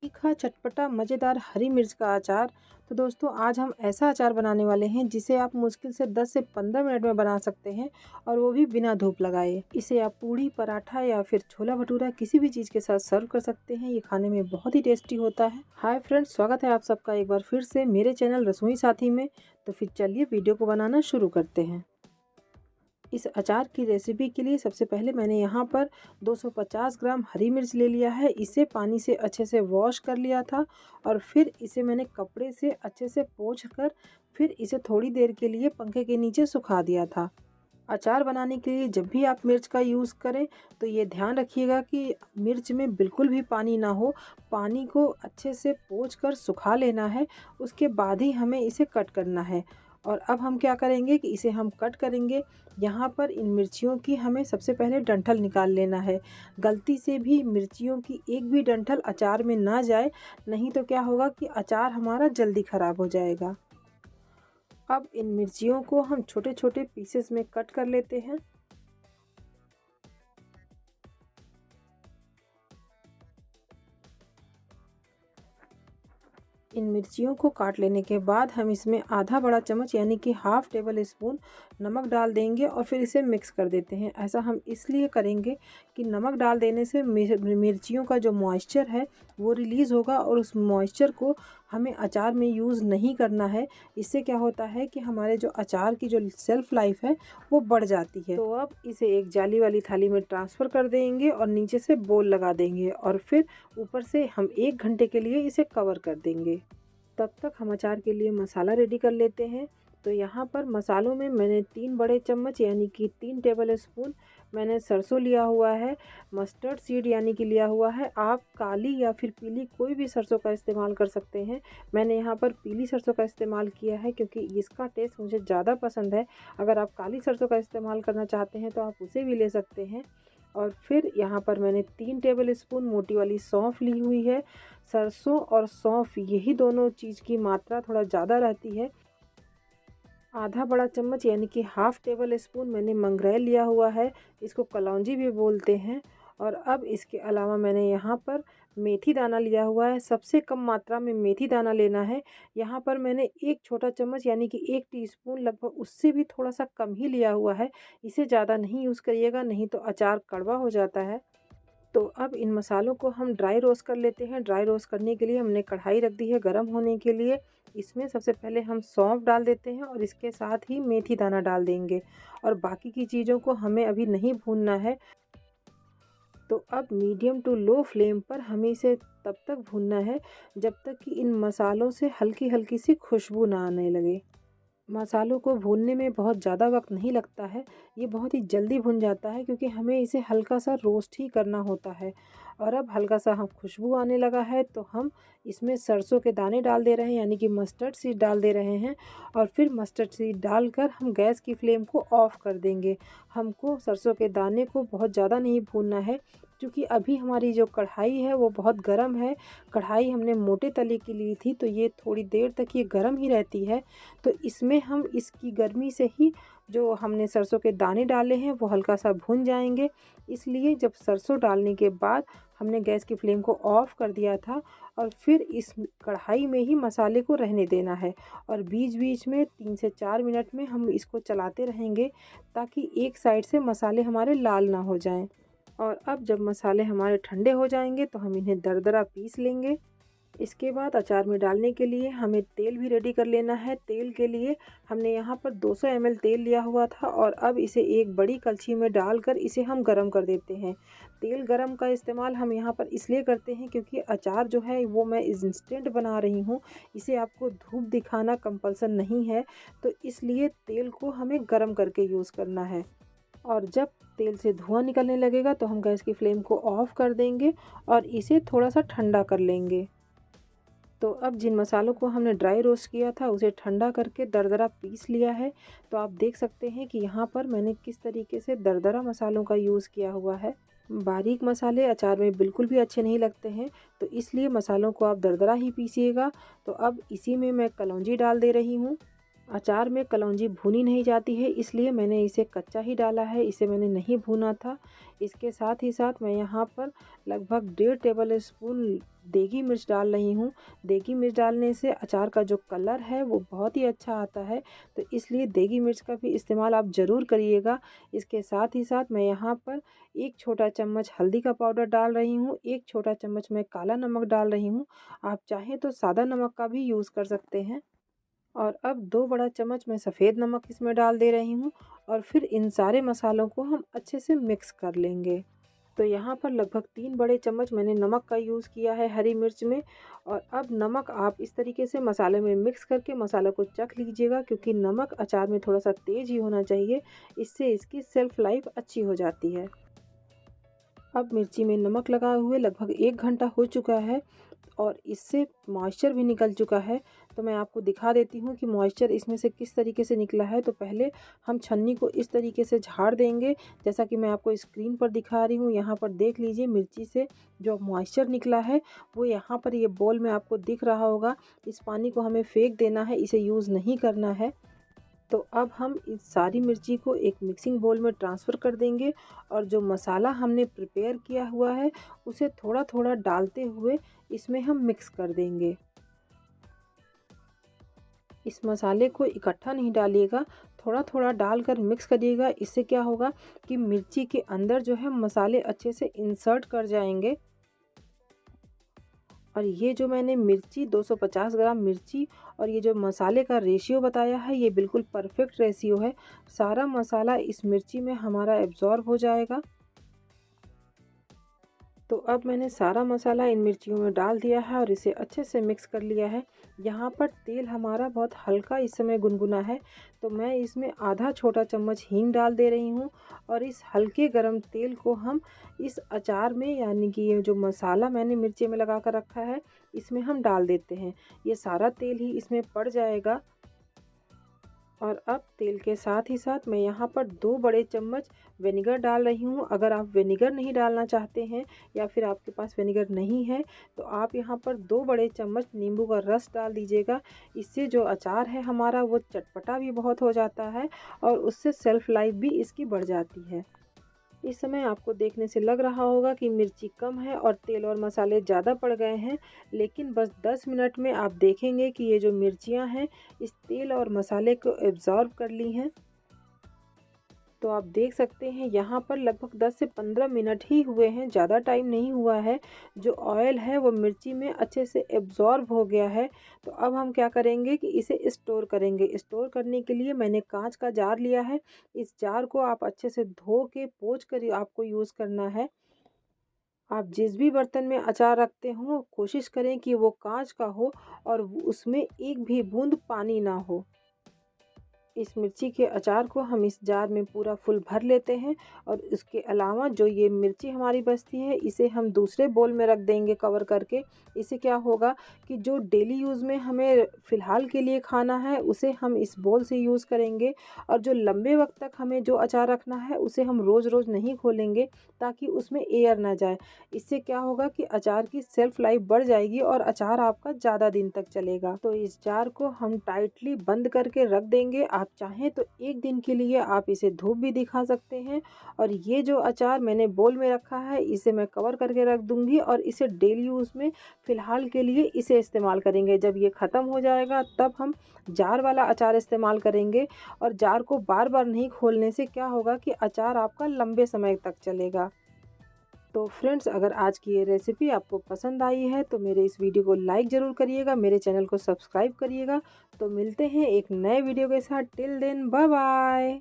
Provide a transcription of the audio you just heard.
तीखा चटपटा मज़ेदार हरी मिर्च का अचार। तो दोस्तों आज हम ऐसा अचार बनाने वाले हैं जिसे आप मुश्किल से 10 से 15 मिनट में बना सकते हैं और वो भी बिना धूप लगाए। इसे आप पूड़ी पराठा या फिर छोला भटूरा किसी भी चीज़ के साथ सर्व कर सकते हैं। ये खाने में बहुत ही टेस्टी होता है। हाय फ्रेंड्स, स्वागत है आप सबका एक बार फिर से मेरे चैनल रसोई साथी में। तो फिर चलिए वीडियो को बनाना शुरू करते हैं। इस अचार की रेसिपी के लिए सबसे पहले मैंने यहाँ पर 250 ग्राम हरी मिर्च ले लिया है। इसे पानी से अच्छे से वॉश कर लिया था और फिर इसे मैंने कपड़े से अच्छे से पोंछ कर फिर इसे थोड़ी देर के लिए पंखे के नीचे सुखा दिया था। अचार बनाने के लिए जब भी आप मिर्च का यूज़ करें तो ये ध्यान रखिएगा कि मिर्च में बिल्कुल भी पानी ना हो। पानी को अच्छे से पोंछ कर सुखा लेना है, उसके बाद ही हमें इसे कट करना है। और अब हम क्या करेंगे कि इसे हम कट करेंगे। यहाँ पर इन मिर्चियों की हमें सबसे पहले डंठल निकाल लेना है। गलती से भी मिर्चियों की एक भी डंठल अचार में ना जाए, नहीं तो क्या होगा कि अचार हमारा जल्दी ख़राब हो जाएगा। अब इन मिर्चियों को हम छोटे छोटे पीसेस में कट कर लेते हैं। इन मिर्चियों को काट लेने के बाद हम इसमें आधा बड़ा चम्मच यानी कि हाफ़ टेबल स्पून नमक डाल देंगे और फिर इसे मिक्स कर देते हैं। ऐसा हम इसलिए करेंगे कि नमक डाल देने से मिर्चियों का जो मॉइस्चर है वो रिलीज़ होगा और उस मॉइस्चर को हमें अचार में यूज़ नहीं करना है। इससे क्या होता है कि हमारे जो अचार की जो सेल्फ़ लाइफ है वो बढ़ जाती है। तो अब इसे एक जाली वाली थाली में ट्रांसफ़र कर देंगे और नीचे से बोल लगा देंगे और फिर ऊपर से हम 1 घंटे के लिए इसे कवर कर देंगे। तब तक हम अचार के लिए मसाला रेडी कर लेते हैं। तो यहाँ पर मसालों में मैंने 3 बड़े चम्मच यानी कि 3 टेबल स्पून मैंने सरसों लिया हुआ है। मस्टर्ड सीड यानी कि लिया हुआ है। आप काली या फिर पीली कोई भी सरसों का इस्तेमाल कर सकते हैं। मैंने यहाँ पर पीली सरसों का इस्तेमाल किया है क्योंकि इसका टेस्ट मुझे ज़्यादा पसंद है। अगर आप काली सरसों का इस्तेमाल करना चाहते हैं तो आप उसे भी ले सकते हैं। और फिर यहाँ पर मैंने 3 टेबल स्पून मोटी वाली सौंफ ली हुई है। सरसों और सौंफ यही दोनों चीज़ की मात्रा थोड़ा ज़्यादा रहती है। आधा बड़ा चम्मच यानी कि हाफ़ टेबल स्पून मैंने मंगरेल लिया हुआ है, इसको कलौंजी भी बोलते हैं। और अब इसके अलावा मैंने यहाँ पर मेथी दाना लिया हुआ है। सबसे कम मात्रा में मेथी दाना लेना है। यहाँ पर मैंने एक छोटा चम्मच यानी कि 1 टीस्पून लगभग उससे भी थोड़ा सा कम ही लिया हुआ है। इसे ज़्यादा नहीं यूज़ करिएगा, नहीं तो अचार कड़वा हो जाता है। तो अब इन मसालों को हम ड्राई रोस्ट कर लेते हैं। ड्राई रोस्ट करने के लिए हमने कढ़ाई रख दी है गरम होने के लिए। इसमें सबसे पहले हम सौंफ डाल देते हैं और इसके साथ ही मेथी दाना डाल देंगे और बाकी की चीज़ों को हमें अभी नहीं भूनना है। तो अब मीडियम टू लो फ्लेम पर हमें इसे तब तक भूनना है जब तक कि इन मसालों से हल्की हल्की सी खुशबू ना आने लगे। मसालों को भूनने में बहुत ज़्यादा वक्त नहीं लगता है, ये बहुत ही जल्दी भुन जाता है क्योंकि हमें इसे हल्का सा रोस्ट ही करना होता है। और अब हल्का सा हम खुशबू आने लगा है तो हम इसमें सरसों के दाने डाल दे रहे हैं यानी कि मस्टर्ड सीड डाल दे रहे हैं। और फिर मस्टर्ड सीड डालकर हम गैस की फ्लेम को ऑफ़ कर देंगे। हमको सरसों के दाने को बहुत ज़्यादा नहीं भूनना है क्योंकि अभी हमारी जो कढ़ाई है वो बहुत गर्म है। कढ़ाई हमने मोटे तले की ली थी तो ये थोड़ी देर तक ये गर्म ही रहती है। तो इसमें हम इसकी गर्मी से ही जो हमने सरसों के दाने डाले हैं वो हल्का सा भुन जाएंगे। इसलिए जब सरसों डालने के बाद हमने गैस की फ्लेम को ऑफ़ कर दिया था और फिर इस कढ़ाई में ही मसाले को रहने देना है और बीच बीच में 3 से 4 मिनट में हम इसको चलाते रहेंगे ताकि एक साइड से मसाले हमारे लाल ना हो जाएं। और अब जब मसाले हमारे ठंडे हो जाएंगे तो हम इन्हें दरदरा पीस लेंगे। इसके बाद अचार में डालने के लिए हमें तेल भी रेडी कर लेना है। तेल के लिए हमने यहाँ पर 200 ml तेल लिया हुआ था और अब इसे एक बड़ी कलछी में डालकर इसे हम गरम कर देते हैं। तेल गरम का इस्तेमाल हम यहाँ पर इसलिए करते हैं क्योंकि अचार जो है वो मैं इंस्टेंट बना रही हूँ, इसे आपको धूप दिखाना कंपल्सन नहीं है। तो इसलिए तेल को हमें गरम करके यूज़ करना है। और जब तेल से धुआं निकलने लगेगा तो हम गैस की फ्लेम को ऑफ़ कर देंगे और इसे थोड़ा सा ठंडा कर लेंगे। तो अब जिन मसालों को हमने ड्राई रोस्ट किया था उसे ठंडा करके दरदरा पीस लिया है। तो आप देख सकते हैं कि यहाँ पर मैंने किस तरीके से दरदरा मसालों का यूज़ किया हुआ है। बारीक मसाले अचार में बिल्कुल भी अच्छे नहीं लगते हैं, तो इसलिए मसालों को आप दरदरा ही पीसिएगा। तो अब इसी में मैं कलौंजी डाल दे रही हूँ अचार में कलौंजी भुनी नहीं जाती है, इसलिए मैंने इसे कच्चा ही डाला है, इसे मैंने नहीं भुना था। इसके साथ ही साथ मैं यहाँ पर लगभग 1.5 टेबल स्पून देगी मिर्च डाल रही हूँ। देगी मिर्च डालने से अचार का जो कलर है वो बहुत ही अच्छा आता है, तो इसलिए देगी मिर्च का भी इस्तेमाल आप ज़रूर करिएगा। इसके साथ ही साथ मैं यहाँ पर 1 छोटा चम्मच हल्दी का पाउडर डाल रही हूँ, 1 छोटा चम्मच मैं काला नमक डाल रही हूँ। आप चाहें तो सादा नमक का भी यूज़ कर सकते हैं। और अब 2 बड़ा चम्मच मैं सफ़ेद नमक इसमें डाल दे रही हूँ और फिर इन सारे मसालों को हम अच्छे से मिक्स कर लेंगे। तो यहाँ पर लगभग 3 बड़े चम्मच मैंने नमक का यूज़ किया है हरी मिर्च में। और अब नमक आप इस तरीके से मसाले में मिक्स करके मसाला को चख लीजिएगा, क्योंकि नमक अचार में थोड़ा सा तेज़ ही होना चाहिए, इससे इसकी सेल्फ लाइफ अच्छी हो जाती है। अब मिर्ची में नमक लगाए हुए लगभग 1 घंटा हो चुका है और इससे मॉइस्चर भी निकल चुका है। तो मैं आपको दिखा देती हूँ कि मॉइस्चर इसमें से किस तरीके से निकला है। तो पहले हम छन्नी को इस तरीके से झाड़ देंगे, जैसा कि मैं आपको स्क्रीन पर दिखा रही हूँ। यहाँ पर देख लीजिए मिर्ची से जो मॉइस्चर निकला है वो यहाँ पर ये बोल में आपको दिख रहा होगा। इस पानी को हमें फेंक देना है, इसे यूज़ नहीं करना है। तो अब हम इस सारी मिर्ची को एक मिक्सिंग बोल में ट्रांसफ़र कर देंगे और जो मसाला हमने प्रिपेयर किया हुआ है उसे थोड़ा थोड़ा डालते हुए इसमें हम मिक्स कर देंगे। इस मसाले को इकट्ठा नहीं डालिएगा, थोड़ा थोड़ा डालकर मिक्स करिएगा। इससे क्या होगा कि मिर्ची के अंदर जो है मसाले अच्छे से इंसर्ट कर जाएंगे। और ये जो मैंने मिर्ची 250 ग्राम मिर्ची और ये जो मसाले का रेशियो बताया है ये बिल्कुल परफेक्ट रेशियो है। सारा मसाला इस मिर्ची में हमारा एब्ज़ॉर्ब हो जाएगा। तो अब मैंने सारा मसाला इन मिर्चियों में डाल दिया है और इसे अच्छे से मिक्स कर लिया है। यहाँ पर तेल हमारा बहुत हल्का इस समय गुनगुना है, तो मैं इसमें आधा छोटा चम्मच हींग डाल दे रही हूँ और इस हल्के गरम तेल को हम इस अचार में, यानी कि ये जो मसाला मैंने मिर्ची में लगा कर रखा है इसमें हम डाल देते हैं। ये सारा तेल ही इसमें पड़ जाएगा। और अब तेल के साथ ही साथ मैं यहाँ पर 2 बड़े चम्मच विनेगर डाल रही हूँ। अगर आप विनेगर नहीं डालना चाहते हैं या फिर आपके पास विनेगर नहीं है तो आप यहाँ पर 2 बड़े चम्मच नींबू का रस डाल दीजिएगा। इससे जो अचार है हमारा वो चटपटा भी बहुत हो जाता है और उससे सेल्फ लाइफ भी इसकी बढ़ जाती है। इस समय आपको देखने से लग रहा होगा कि मिर्ची कम है और तेल और मसाले ज़्यादा पड़ गए हैं, लेकिन बस 10 मिनट में आप देखेंगे कि ये जो मिर्चियाँ हैं इस तेल और मसाले को एब्ज़ॉर्ब कर ली हैं। तो आप देख सकते हैं यहाँ पर लगभग 10 से 15 मिनट ही हुए हैं, ज़्यादा टाइम नहीं हुआ है। जो ऑयल है वो मिर्ची में अच्छे से एब्ज़ॉर्ब हो गया है। तो अब हम क्या करेंगे कि इसे स्टोर करेंगे। स्टोर करने के लिए मैंने कांच का जार लिया है। इस जार को आप अच्छे से धो के पोंछ कर आपको यूज़ करना है। आप जिस भी बर्तन में अचार रखते हो कोशिश करें कि वो कांच का हो और उसमें एक भी बूंद पानी ना हो। इस मिर्ची के अचार को हम इस जार में पूरा फुल भर लेते हैं और इसके अलावा जो ये मिर्ची हमारी बचती है इसे हम दूसरे बोल में रख देंगे कवर करके। इससे क्या होगा कि जो डेली यूज़ में हमें फ़िलहाल के लिए खाना है उसे हम इस बोल से यूज़ करेंगे और जो लंबे वक्त तक हमें जो अचार रखना है उसे हम रोज़ रोज़ नहीं खोलेंगे ताकि उसमें एयर ना जाए। इससे क्या होगा कि अचार की सेल्फ लाइफ बढ़ जाएगी और अचार आपका ज़्यादा दिन तक चलेगा। तो इस जार को हम टाइटली बंद करके रख देंगे। आप चाहें तो 1 दिन के लिए आप इसे धूप भी दिखा सकते हैं। और ये जो अचार मैंने बोल में रखा है इसे मैं कवर करके रख दूंगी और इसे डेली यूज़ में फ़िलहाल के लिए इसे इस्तेमाल करेंगे। जब ये ख़त्म हो जाएगा तब हम जार वाला अचार इस्तेमाल करेंगे। और जार को बार बार नहीं खोलने से क्या होगा कि अचार आपका लंबे समय तक चलेगा। तो फ्रेंड्स, अगर आज की ये रेसिपी आपको पसंद आई है तो मेरे इस वीडियो को लाइक ज़रूर करिएगा, मेरे चैनल को सब्सक्राइब करिएगा। तो मिलते हैं एक नए वीडियो के साथ। Till then bye bye.